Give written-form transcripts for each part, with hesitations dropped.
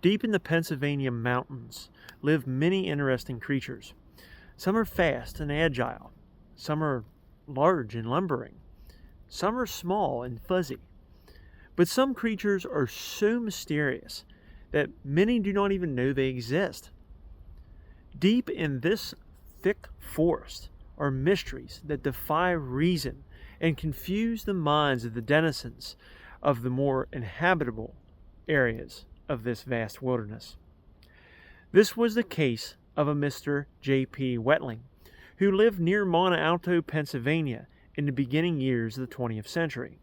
Deep in the Pennsylvania mountains live many interesting creatures. Some are fast and agile. Some are large and lumbering. Some are small and fuzzy. But some creatures are so mysterious that many do not even know they exist. Deep in this thick forest are mysteries that defy reason and confuse the minds of the denizens of the more inhabitable areas of this vast wilderness. This was the case of a Mr. J.P. Wetling, who lived near Monte Alto, Pennsylvania in the beginning years of the 20th century.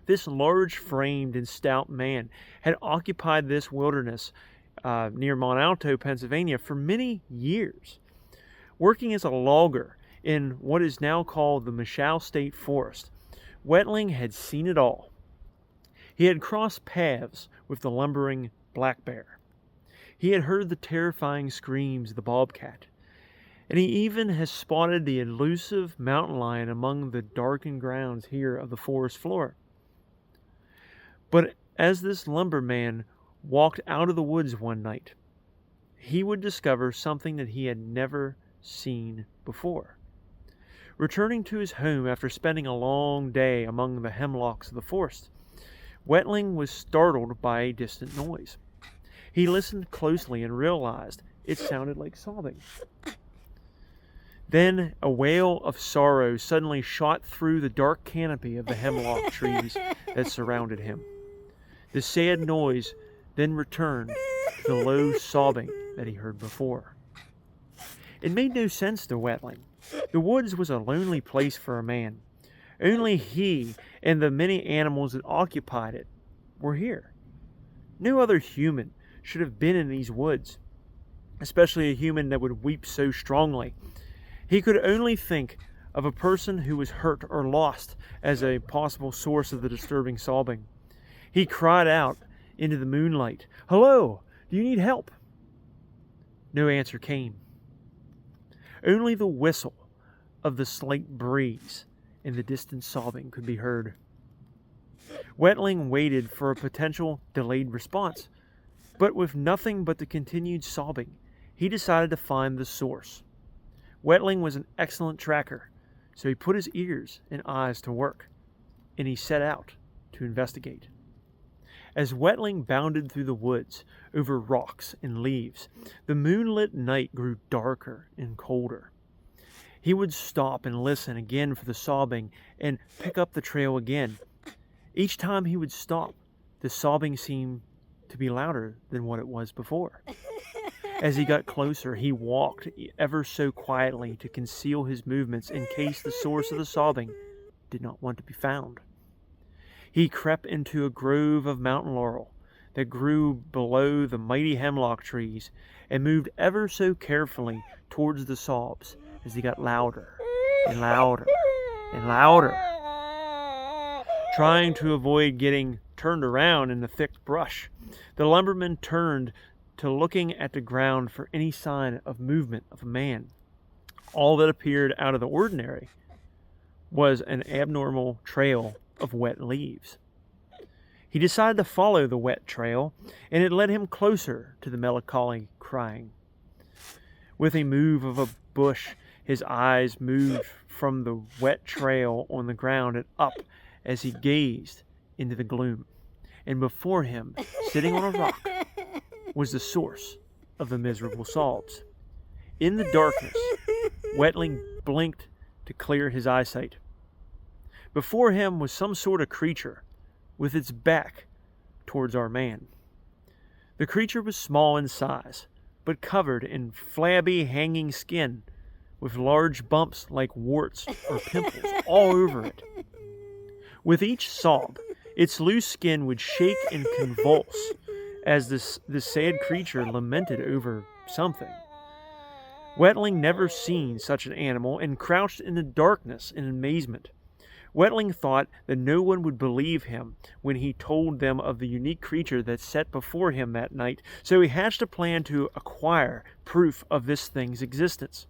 This large-framed and stout man had occupied this wilderness near Monte Alto, Pennsylvania for many years, working as a logger in what is now called the Michal State Forest. Wetling had seen it all. He had crossed paths with the lumbering black bear. He had heard the terrifying screams of the bobcat, and he even has spotted the elusive mountain lion among the darkened grounds here of the forest floor. But as this lumberman walked out of the woods one night, he would discover something that he had never seen before. Returning to his home after spending a long day among the hemlocks of the forest, Wetling was startled by a distant noise. He listened closely and realized it sounded like sobbing. Then a wail of sorrow suddenly shot through the dark canopy of the hemlock trees that surrounded him. The sad noise then returned to the low sobbing that he heard before. It made no sense to Wetling. The woods was a lonely place for a man. Only he and the many animals that occupied it were here. No other human should have been in these woods, especially a human that would weep so strongly. He could only think of a person who was hurt or lost as a possible source of the disturbing sobbing. He cried out into the moonlight, "Hello, do you need help?" No answer came. Only the whistle of the slight breeze and the distant sobbing could be heard. Wetling waited for a potential delayed response, but with nothing but the continued sobbing, he decided to find the source. Wetling was an excellent tracker, so he put his ears and eyes to work, and he set out to investigate. As Wetling bounded through the woods, over rocks and leaves, the moonlit night grew darker and colder. He would stop and listen again for the sobbing and pick up the trail again. Each time he would stop, the sobbing seemed to be louder than what it was before. As he got closer, he walked ever so quietly to conceal his movements in case the source of the sobbing did not want to be found. He crept into a grove of mountain laurel that grew below the mighty hemlock trees and moved ever so carefully towards the sobs as they got louder and louder and louder. Trying to avoid getting turned around in the thick brush, the lumberman turned to looking at the ground for any sign of movement of a man. All that appeared out of the ordinary was an abnormal trail of wet leaves. He decided to follow the wet trail, and it led him closer to the melancholy crying. With a move of a bush, his eyes moved from the wet trail on the ground and up as he gazed into the gloom. And before him, sitting on a rock, was the source of the miserable sobs. In the darkness, Wetling blinked to clear his eyesight. Before him was some sort of creature with its back towards our man. The creature was small in size, but covered in flabby hanging skin with large bumps like warts or pimples all over it. With each sob, its loose skin would shake and convulse as this sad creature lamented over something. Wetling never seen such an animal and crouched in the darkness in amazement. Wetling thought that no one would believe him when he told them of the unique creature that sat before him that night, so he hatched a plan to acquire proof of this thing's existence.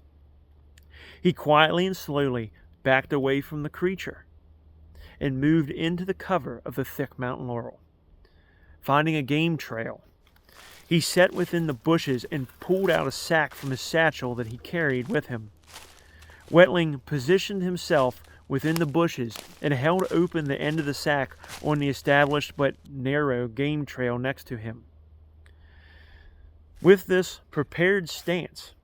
He quietly and slowly backed away from the creature and moved into the cover of the thick mountain laurel. Finding a game trail He sat within the bushes and pulled out a sack from his satchel that he carried with him. Wetling positioned himself within the bushes and held open the end of the sack on the established but narrow game trail next to him. With this prepared stance,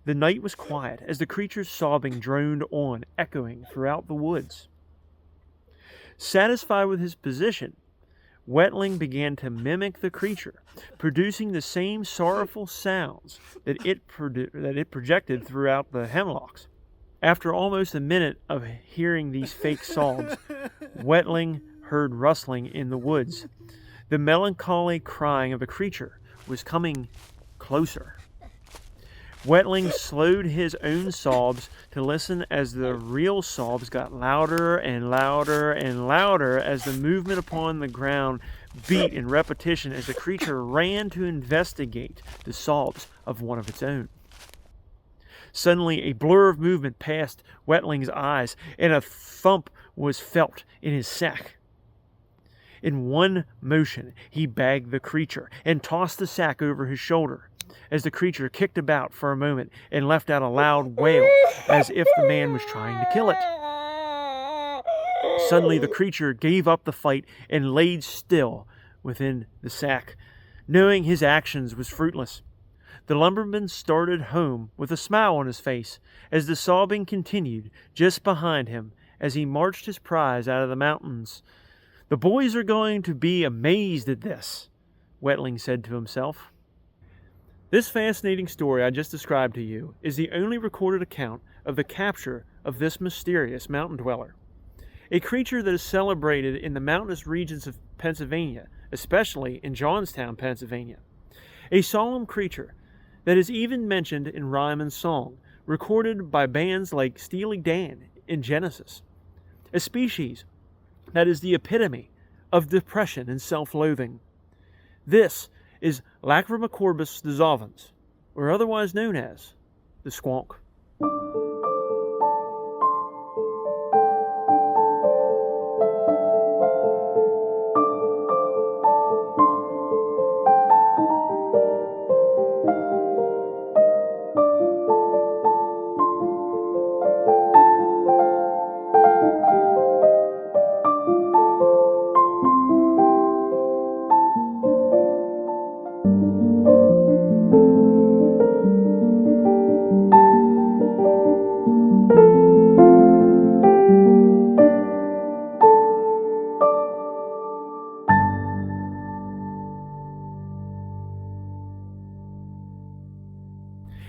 the night was quiet as the creature's sobbing droned on, echoing throughout the woods. Satisfied with his position, Wetling began to mimic the creature, producing the same sorrowful sounds that it projected throughout the hemlocks. After almost a minute of hearing these fake sobs, Wetling heard rustling in the woods. The melancholy crying of the creature was coming closer. Wetling slowed his own sobs to listen as the real sobs got louder and louder and louder as the movement upon the ground beat in repetition as the creature ran to investigate the sobs of one of its own. Suddenly, a blur of movement passed Wetling's eyes, and a thump was felt in his sack. In one motion, he bagged the creature and tossed the sack over his shoulder, as the creature kicked about for a moment and left out a loud wail as if the man was trying to kill it. Suddenly, the creature gave up the fight and laid still within the sack, knowing his actions was fruitless. The lumberman started home with a smile on his face as the sobbing continued just behind him as he marched his prize out of the mountains. "The boys are going to be amazed at this," Wetling said to himself. This fascinating story I just described to you is the only recorded account of the capture of this mysterious mountain dweller, a creature that is celebrated in the mountainous regions of Pennsylvania, especially in Johnstown, Pennsylvania. A solemn creature that is even mentioned in rhyme and song, recorded by bands like Steely Dan in Genesis. A species that is the epitome of depression and self-loathing. This is Lacrymocorbus dissolvens, or otherwise known as the Squonk.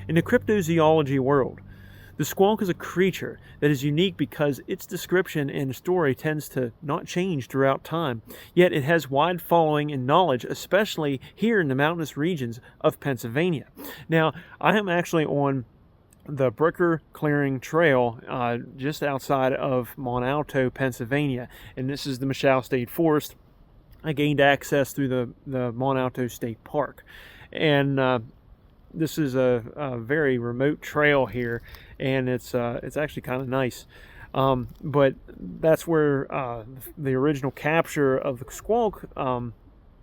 In the cryptozoology world, the squonk is a creature that is unique because its description and story tends to not change throughout time, yet it has wide following and knowledge, especially here in the mountainous regions of Pennsylvania. Now, I am actually on the Bricker Clearing Trail just outside of Mont Alto, Pennsylvania, and this is the Michal State Forest. I gained access through the Mont Alto State Park, and this is a very remote trail here, and it's actually kind of nice. But that's where the original capture of the squonk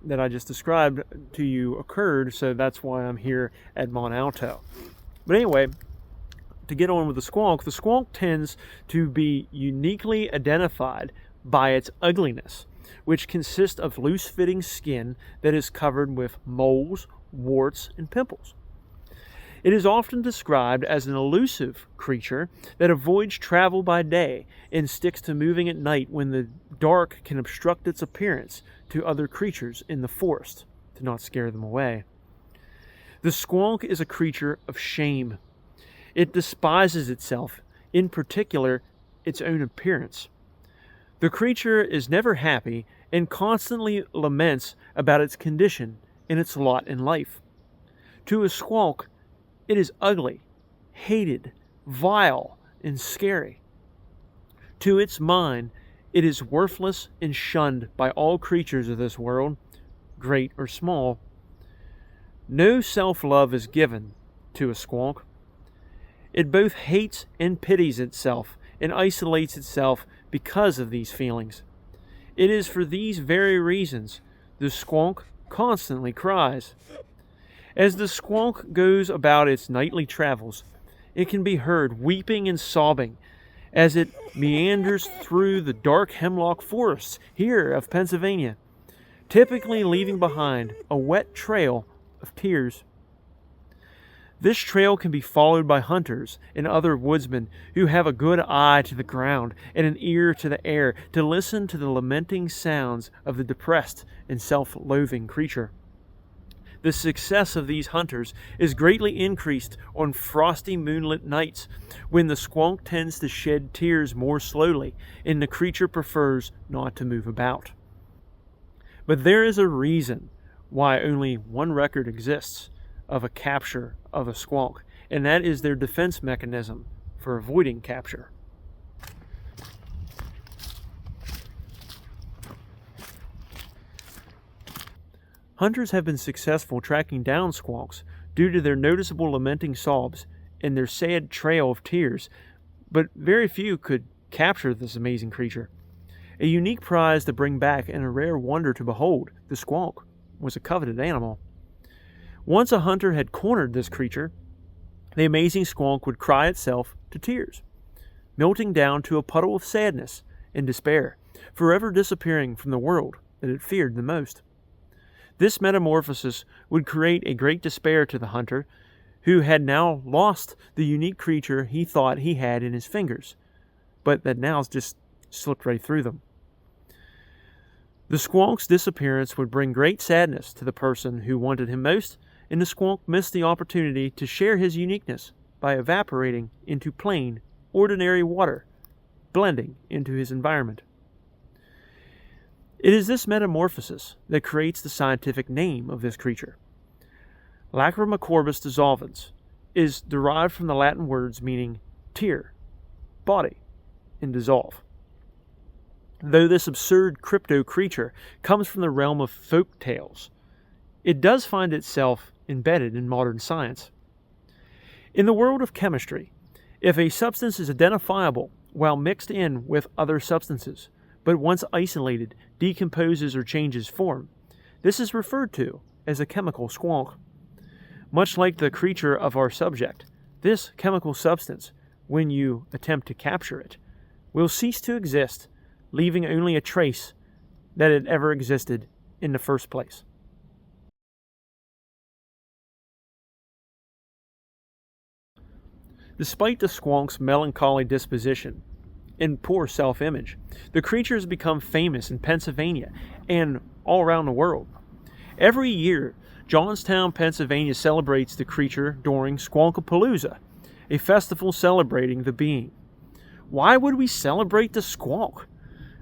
that I just described to you occurred, so that's why I'm here at Mont Alto. But anyway, to get on with the squonk tends to be uniquely identified by its ugliness, which consists of loose-fitting skin that is covered with moles, warts, and pimples. It is often described as an elusive creature that avoids travel by day and sticks to moving at night when the dark can obstruct its appearance to other creatures in the forest to not scare them away. The squonk is a creature of shame. It despises itself, in particular its own appearance. The creature is never happy and constantly laments about its condition and its lot in life. To a squonk, it is ugly, hated, vile, and scary. To its mind, it is worthless and shunned by all creatures of this world, great or small. No self-love is given to a squonk. It both hates and pities itself and isolates itself because of these feelings. It is for these very reasons the squonk constantly cries. As the squonk goes about its nightly travels, it can be heard weeping and sobbing as it meanders through the dark hemlock forests here of Pennsylvania, typically leaving behind a wet trail of tears. This trail can be followed by hunters and other woodsmen who have a good eye to the ground and an ear to the air to listen to the lamenting sounds of the depressed and self-loathing creature. The success of these hunters is greatly increased on frosty moonlit nights when the squonk tends to shed tears more slowly and the creature prefers not to move about. But there is a reason why only one record exists of a capture of a squonk, and that is their defense mechanism for avoiding capture. Hunters have been successful tracking down squonks due to their noticeable lamenting sobs and their sad trail of tears, but very few could capture this amazing creature. A unique prize to bring back and a rare wonder to behold, the squonk was a coveted animal. Once a hunter had cornered this creature, the amazing squonk would cry itself to tears, melting down to a puddle of sadness and despair, forever disappearing from the world that it feared the most. This metamorphosis would create a great despair to the hunter, who had now lost the unique creature he thought he had in his fingers, but that now just slipped right through them. The squonk's disappearance would bring great sadness to the person who wanted him most, and the squonk missed the opportunity to share his uniqueness by evaporating into plain, ordinary water, blending into his environment. It is this metamorphosis that creates the scientific name of this creature. Lacrimocorbus dissolvens is derived from the Latin words meaning tear, bawdy, and dissolve. Though this absurd crypto creature comes from the realm of folk tales, it does find itself embedded in modern science. In the world of chemistry, if a substance is identifiable while mixed in with other substances, but once isolated, decomposes or changes form, this is referred to as a chemical squonk. Much like the creature of our subject, this chemical substance, when you attempt to capture it, will cease to exist, leaving only a trace that it ever existed in the first place. Despite the squonk's melancholy disposition and poor self-image, the creature has become famous in Pennsylvania and all around the world. Every year, Johnstown, Pennsylvania celebrates the creature during Squonkapalooza, a festival celebrating the being. Why would we celebrate the squonk?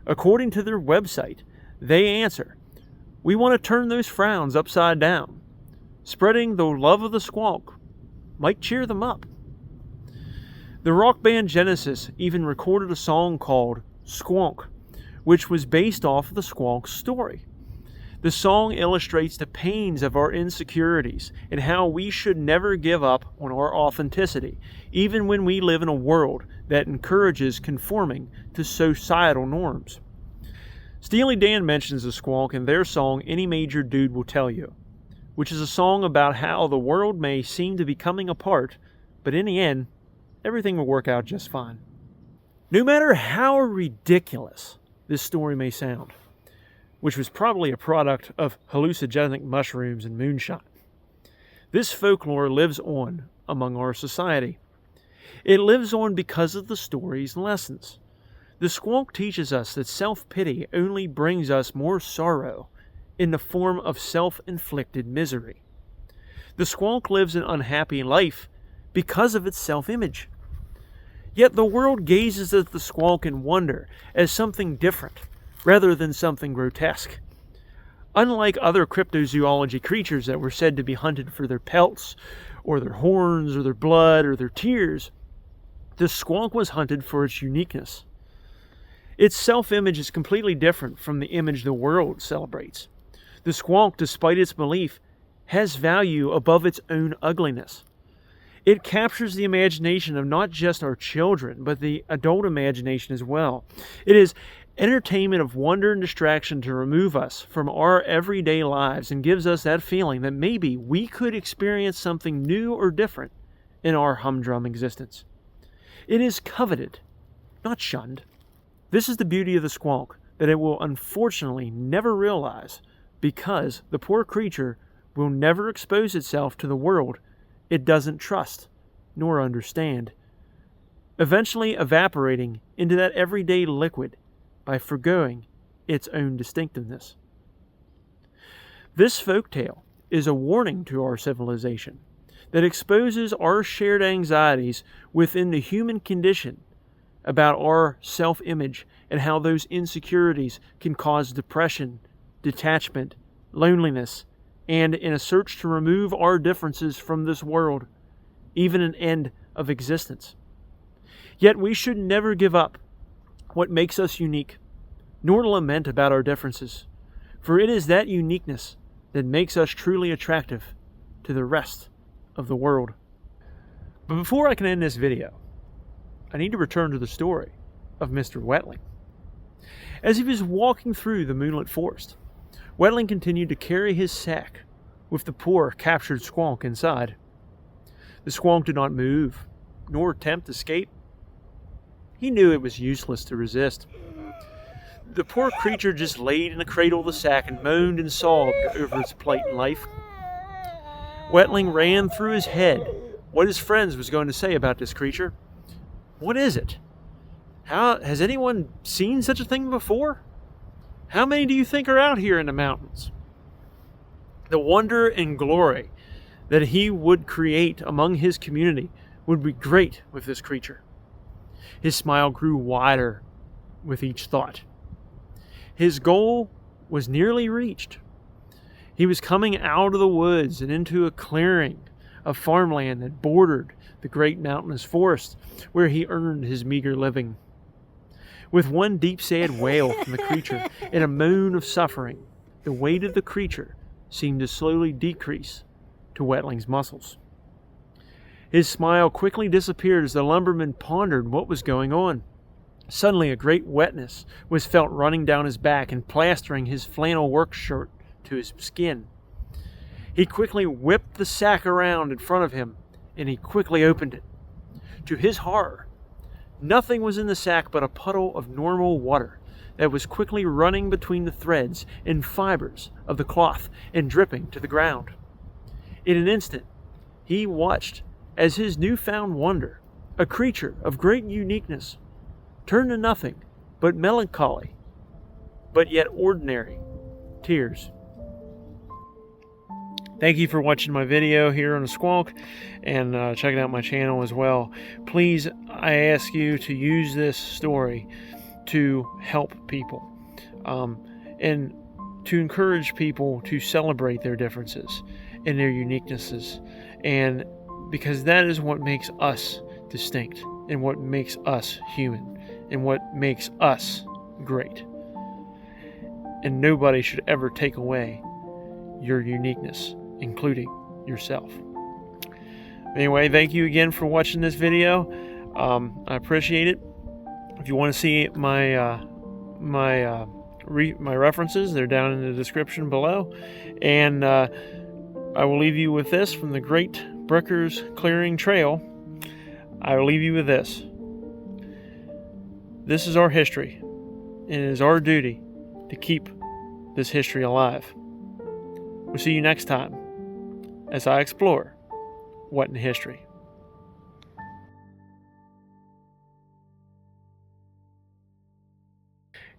According to their website, they answer, "We want to turn those frowns upside down. Spreading the love of the squonk might cheer them up." The rock band Genesis even recorded a song called Squonk, which was based off of the squonk's story. The song illustrates the pains of our insecurities and how we should never give up on our authenticity, even when we live in a world that encourages conforming to societal norms. Steely Dan mentions the squonk in their song Any Major Dude Will Tell You, which is a song about how the world may seem to be coming apart, but in the end, everything will work out just fine. No matter how ridiculous this story may sound, which was probably a product of hallucinogenic mushrooms and moonshine, this folklore lives on among our society. It lives on because of the story's lessons. The squonk teaches us that self-pity only brings us more sorrow in the form of self-inflicted misery. The squonk lives an unhappy life because of its self-image. Yet the world gazes at the squonk in wonder as something different, rather than something grotesque. Unlike other cryptozoology creatures that were said to be hunted for their pelts, or their horns, or their blood, or their tears, the squonk was hunted for its uniqueness. Its self-image is completely different from the image the world celebrates. The squonk, despite its belief, has value above its own ugliness. It captures the imagination of not just our children, but the adult imagination as well. It is Entertainment of wonder and distraction to remove us from our everyday lives and gives us that feeling that maybe we could experience something new or different in our humdrum existence. It is coveted, not shunned. This is the beauty of the squonk, that it will unfortunately never realize, because the poor creature will never expose itself to the world it doesn't trust nor understand, eventually evaporating into that everyday liquid by forgoing its own distinctiveness. This folktale is a warning to our civilization that exposes our shared anxieties within the human condition about our self-image and how those insecurities can cause depression, detachment, loneliness, and in a search to remove our differences from this world, even an end of existence. Yet we should never give up what makes us unique, nor lament about our differences, for it is that uniqueness that makes us truly attractive to the rest of the world. But before I can end this video, I need to return to the story of Mr. Wetling. As he was walking through the moonlit forest, Wetling continued to carry his sack with the poor captured squonk inside. The squonk did not move, nor attempt escape. He knew it was useless to resist. The poor creature just laid in the cradle of the sack and moaned and sobbed over its plight in life. Wetling ran through his head what his friends was going to say about this creature. What is it? Has anyone seen such a thing before? How many do you think are out here in the mountains? The wonder and glory that he would create among his community would be great with this creature. His smile grew wider with each thought. His goal was nearly reached. He was coming out of the woods and into a clearing of farmland that bordered the great mountainous forest where he earned his meager living. With one deep sad wail from the creature and a moan of suffering, the weight of the creature seemed to slowly decrease to Wetling's muscles. His smile quickly disappeared as the lumberman pondered what was going on. Suddenly a great wetness was felt running down his back and plastering his flannel work shirt to his skin. He quickly whipped the sack around in front of him, and he quickly opened it. To his horror, nothing was in the sack but a puddle of normal water that was quickly running between the threads and fibers of the cloth and dripping to the ground. In an instant, he watched as his newfound wonder, a creature of great uniqueness, turned to nothing but melancholy, but yet ordinary, tears. Thank you for watching my video here on the Squonk and checking out my channel as well. Please, I ask you to use this story to help people and to encourage people to celebrate their differences and their uniquenesses, and because that is what makes us distinct and what makes us human and what makes us great. And nobody should ever take away your uniqueness, including yourself. Anyway, thank you again for watching this video. I appreciate it. If you want to see my references, they're down in the description below. And I will leave you with this from the Great Brickers Clearing Trail. I will leave you with this. This is our history, and it is our duty to keep this history alive. We'll see you next time as I explore what in history.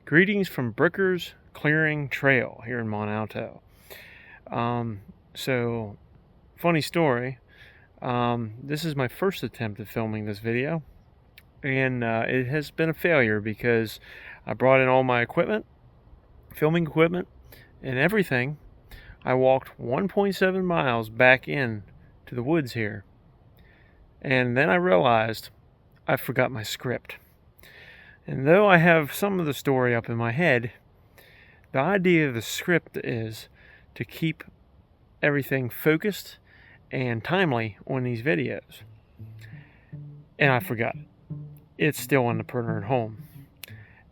Greetings from Brickers Clearing Trail here in Mont Alto. So, funny story. This is my first attempt at filming this video, and it has been a failure because I brought in all my equipment, filming equipment, and everything. I walked 1.7 miles back in to the woods here, and then I realized I forgot my script. And though I have some of the story up in my head, the idea of the script is to keep everything focused and timely on these videos. And I forgot. It's still on the printer at home.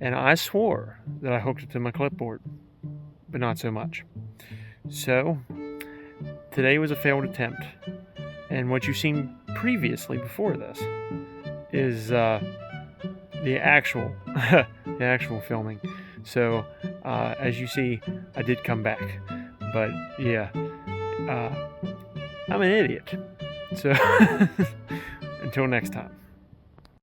and I swore that I hooked it to my clipboard, but not so much. So, today was a failed attempt, and what you've seen previously before this is the actual filming. So, as you see, I did come back, but yeah, I'm an idiot. So, until next time.